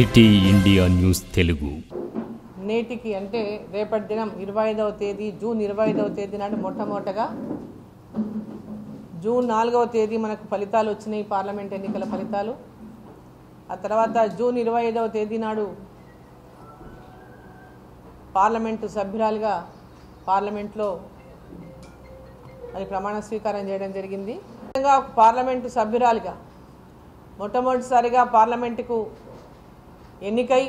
City India news Telugu నేటికి అంటే రేపటి దినం 25వ తేదీ జూన్ 25వ తేదీ నాడు మొట్టమొదటగా జూన్ 4వ తేదీ మనకు ఫలితాలు వచ్చినాయి, పార్లమెంట్ ఎన్నికల ఫలితాలు. ఆ తర్వాత జూన్ 25వ తేదీ నాడు పార్లమెంటు సభ్యురాలుగా పార్లమెంట్లో అది ప్రమాణ స్వీకారం చేయడం జరిగింది. ఒక పార్లమెంటు సభ్యురాలుగా మొట్టమొదటిసారిగా పార్లమెంటుకు ఎన్నికై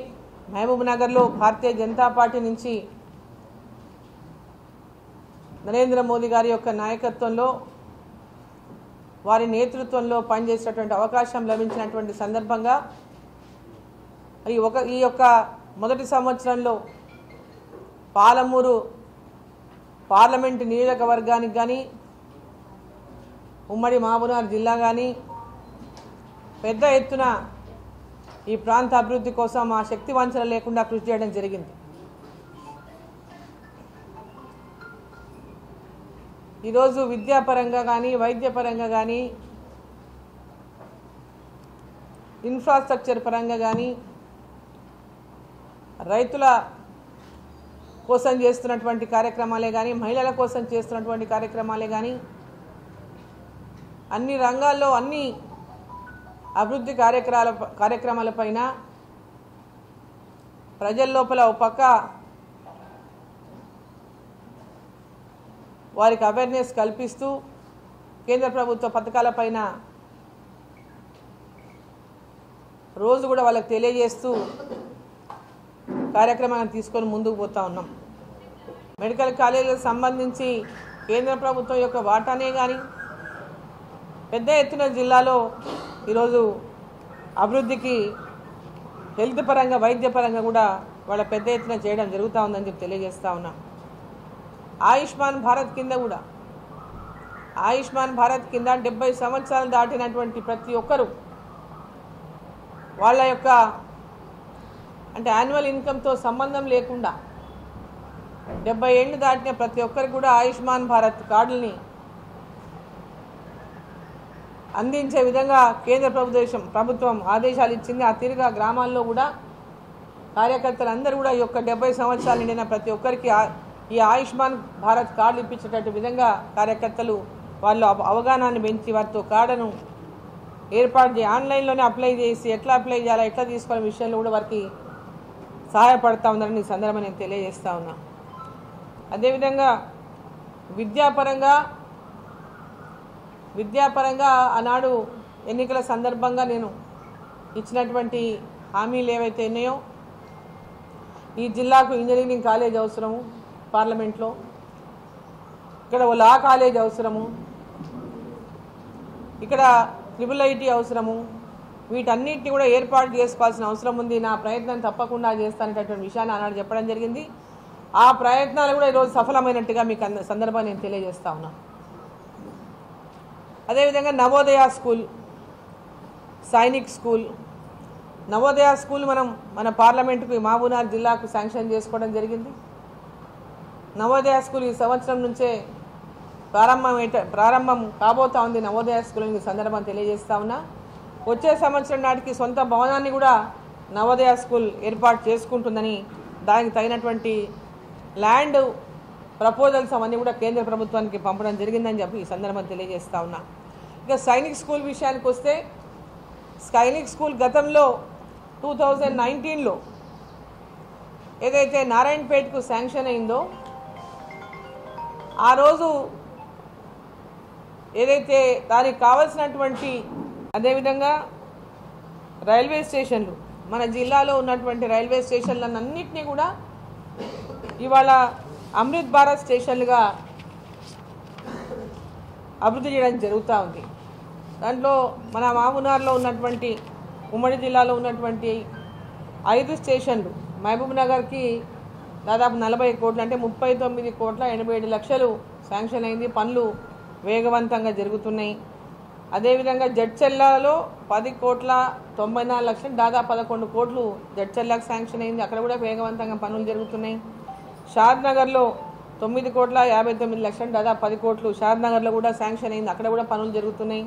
మహబూబ్ నగర్లో భారతీయ జనతా పార్టీ నుంచి నరేంద్ర మోదీ గారి యొక్క నాయకత్వంలో వారి నేతృత్వంలో పనిచేసేటువంటి అవకాశం లభించినటువంటి సందర్భంగా ఈ యొక్క మొదటి సంవత్సరంలో పాలమూరు పార్లమెంటు నియోజకవర్గానికి కానీ ఉమ్మడి మహబూబ్నగర్ జిల్లా కానీ పెద్ద ఎత్తున ఈ ప్రాంత అభివృద్ధి కోసం ఆ శక్తి వంచన లేకుండా కృషి చేయడం జరిగింది. ఈరోజు విద్యాపరంగా కానీ వైద్యపరంగా కానీ ఇన్ఫ్రాస్ట్రక్చర్ పరంగా కానీ రైతుల కోసం చేస్తున్నటువంటి కార్యక్రమాలే కానీ మహిళల కోసం చేస్తున్నటువంటి కార్యక్రమాలే కానీ అన్ని రంగాల్లో అన్ని అభివృద్ధి కార్యక్రమాలపైన ప్రజల లోపల ఒక పక్క వారికి అవేర్నెస్ కల్పిస్తూ కేంద్ర ప్రభుత్వ పథకాలపైన రోజు కూడా వాళ్ళకి తెలియజేస్తూ కార్యక్రమాన్ని తీసుకొని ముందుకు పోతా ఉన్నాం. మెడికల్ కాలేజీలకు సంబంధించి కేంద్ర ప్రభుత్వం యొక్క వాటానే కానీ పెద్ద ఎత్తున జిల్లాలో ఈరోజు అభివృద్ధికి హెల్త్ పరంగా వైద్యపరంగా కూడా వాళ్ళ పెద్ద ఎత్తున చేయడం జరుగుతూ ఉందని చెప్పి తెలియజేస్తూ ఉన్నాం. ఆయుష్మాన్ భారత్ కింద కూడా ఆయుష్మాన్ భారత్ కింద 70 సంవత్సరాలు దాటినటువంటి ప్రతి ఒక్కరూ వాళ్ళ యొక్క అంటే యాన్యువల్ ఇన్కమ్తో సంబంధం లేకుండా 70 ఏళ్ళు దాటిన ప్రతి ఒక్కరికి కూడా ఆయుష్మాన్ భారత్ కార్డుల్ని అందించే విధంగా కేంద్ర ప్రభుత్వం ఆదేశాలు ఇచ్చింది. ఆ తీరుగా గ్రామాల్లో కూడా కార్యకర్తలందరూ కూడా ఈ యొక్క 70 సంవత్సరాలు నిండిన ప్రతి ఒక్కరికి ఈ ఆయుష్మాన్ భారత్ కార్డు ఇప్పించేటట్టు విధంగా కార్యకర్తలు వాళ్ళు అవగాహనని పెంచి వారితో కార్డును ఏర్పాటు చేసి ఆన్లైన్లోనే అప్లై చేసి ఎట్లా అప్లై చేయాలా ఎట్లా తీసుకోవాల విషయంలో కూడా వారికి సహాయపడతా ఉందని ఈ సందర్భంగా నేను తెలియజేస్తూ ఉన్నా. అదేవిధంగా విద్యాపరంగా ఆనాడు ఎన్నికల సందర్భంగా నేను ఇచ్చినటువంటి హామీలు ఏవైతే ఉన్నాయో ఈ జిల్లాకు ఇంజనీరింగ్ కాలేజ్ అవసరము, పార్లమెంట్లో ఇక్కడ ఓ లా కాలేజ్ అవసరము, ఇక్కడ IIIT అవసరము, వీటన్నిటిని కూడా ఏర్పాటు చేసుకోవాల్సిన అవసరం ఉంది. నా ప్రయత్నం తప్పకుండా చేస్తాననేటటువంటి విషయాన్ని ఆనాడు చెప్పడం జరిగింది. ఆ ప్రయత్నాలు కూడా ఈరోజు సఫలమైనట్టుగా మీకు సందర్భంగా నేను తెలియజేస్తా ఉన్నా. అదేవిధంగా Navodaya school, Sainik school, Navodaya school మన పార్లమెంటుకు మహబూబ్నగర్ జిల్లాకు శాంక్షన్ చేసుకోవడం జరిగింది. నవోదయ స్కూల్ ఈ సంవత్సరం నుంచే ప్రారంభం కాబోతా ఉంది. నవోదయ స్కూల్ ఈ సందర్భం తెలియజేస్తా ఉన్నా. వచ్చే సంవత్సరం నాటికి సొంత భవనాన్ని కూడా నవోదయ స్కూల్ ఏర్పాటు చేసుకుంటుందని దానికి తగినటువంటి ల్యాండ్ ప్రపోజల్స్ అవన్నీ కూడా కేంద్ర ప్రభుత్వానికి పంపడం జరిగిందని చెప్పి ఈ సందర్భం తెలియజేస్తా ఉన్నా. ఇక సైనిక్ స్కూల్ విషయానికి వస్తే సైనిక్ స్కూల్ గతంలో 2019లో ఏదైతే నారాయణపేటకు శాంక్షన్ అయిందో ఆ రోజు ఏదైతే దానికి కావాల్సినటువంటి అదేవిధంగా రైల్వే స్టేషన్లు మన జిల్లాలో ఉన్నటువంటి రైల్వే స్టేషన్లన్నింటినీ కూడా ఇవాళ అమృత్ భారత్ స్టేషన్లుగా అభివృద్ధి చేయడం జరుగుతూ ఉంది. దాంట్లో మన మహబూబ్నగర్లో ఉన్నటువంటి ఉమ్మడి జిల్లాలో ఉన్నటువంటి 5 స్టేషన్లు మహబూబ్ నగర్కి దాదాపు 40 కోట్లు అంటే 39,87,00,000 శాంక్షన్ అయింది. పనులు వేగవంతంగా జరుగుతున్నాయి. అదేవిధంగా జడ్చెల్లాలో 10,94,00,000 దాదాపు 11 కోట్లు జడ్చెల్లాకు శాంక్షన్ అయింది. అక్కడ కూడా వేగవంతంగా పనులు జరుగుతున్నాయి. షాద్నగర్లో 9,59,00,000 దాదాపు 10 కోట్లు షాద్నగర్లో కూడా శాంక్షన్ అయింది. అక్కడ కూడా పనులు జరుగుతున్నాయి.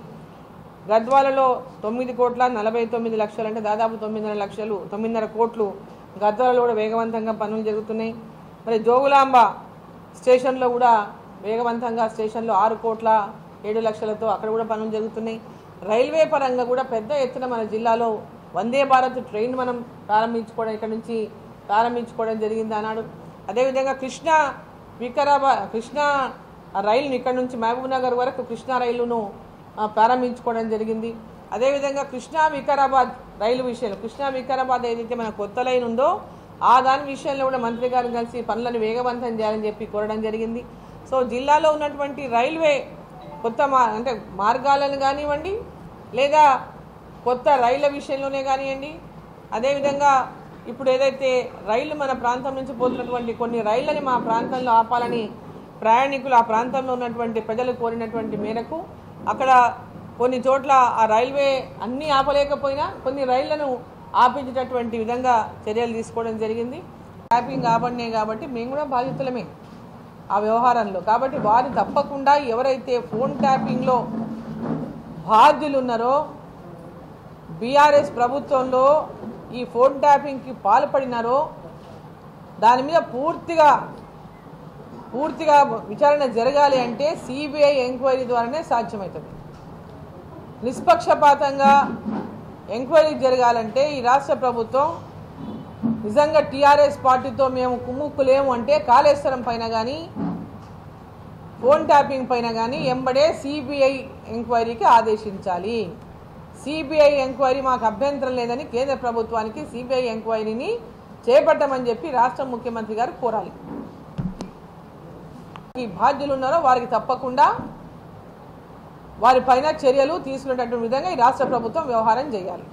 గద్వాలలో 9,49,00,000 అంటే దాదాపు 9.5 కోట్లు గద్వాలలో కూడా వేగవంతంగా పనులు జరుగుతున్నాయి. మరి జోగులాంబ స్టేషన్లో కూడా వేగవంతంగా స్టేషన్లో 6,07,00,000తో అక్కడ కూడా పనులు జరుగుతున్నాయి. రైల్వే పరంగా కూడా పెద్ద ఎత్తున మన జిల్లాలో వందే భారత్ ట్రైన్ మనం ఇక్కడ నుంచి ప్రారంభించుకోవడం జరిగింది అన్నాడు. అదేవిధంగా కృష్ణా రైలును ఇక్కడ నుంచి మహబూబ్ నగర్ వరకు కృష్ణా రైలును ప్రారంభించుకోవడం జరిగింది. అదేవిధంగా కృష్ణా వికారాబాద్ రైలు విషయంలో కృష్ణా వికారాబాద్ ఏదైతే మన కొత్త లైన్ ఉందో దాని విషయంలో కూడా మంత్రి గారు కలిసి పనులను వేగవంతం చేయాలని చెప్పి కోరడం జరిగింది. సో జిల్లాలో ఉన్నటువంటి రైల్వే కొత్త అంటే మార్గాలను కానివ్వండి లేదా కొత్త రైళ్ల విషయంలోనే కానివ్వండి, అదేవిధంగా ఇప్పుడు ఏదైతే రైళ్లు మన ప్రాంతం నుంచి పోతున్నటువంటి కొన్ని రైళ్లని మా ప్రాంతంలో ఆపాలని ప్రయాణికులు ఆ ప్రాంతంలో ఉన్నటువంటి ప్రజలు కోరినటువంటి మేరకు అక్కడ కొన్ని చోట్ల ఆ రైల్వే అన్నీ ఆపలేకపోయినా కొన్ని రైళ్లను ఆపించేటటువంటి విధంగా చర్యలు తీసుకోవడం జరిగింది. ట్యాపింగ్ ఆపడినాయి కాబట్టి మేము కూడా బాధితులమే ఆ వ్యవహారంలో. కాబట్టి వారు తప్పకుండా ఎవరైతే ఫోన్ ట్యాపింగ్లో బాధ్యులు ఉన్నారో బీఆర్ఎస్ ప్రభుత్వంలో ఈ ఫోన్ ట్యాపింగ్కి పాల్పడినారో దాని మీద పూర్తిగా విచారణ జరగాలి అంటే సిబిఐ ఎంక్వైరీ ద్వారానే సాధ్యమవుతుంది. నిష్పక్షపాతంగా ఎంక్వైరీ జరగాలంటే ఈ రాష్ట్ర ప్రభుత్వం నిజంగా టీఆర్ఎస్ పార్టీతో మేము కుమ్ముక్కులేము అంటే కాళేశ్వరం పైన కానీ ఫోన్ ట్యాపింగ్ పైన కానీ ఎంబడే సిబిఐ ఎంక్వైరీకి ఆదేశించాలి. సిబిఐ ఎంక్వైరీ మాకు అభ్యంతరం లేదని కేంద్ర ప్రభుత్వానికి సిబిఐ ఎంక్వైరీని చేపట్టమని చెప్పి రాష్ట్ర ముఖ్యమంత్రి గారు కోరాలి. ఈ బాధ్యులు ఉన్నారో వారికి తప్పకుండా వారిపైన చర్యలు తీసుకునేటటువంటి విధంగా ఈ రాష్ట్ర ప్రభుత్వం వ్యవహారం చేయాలి.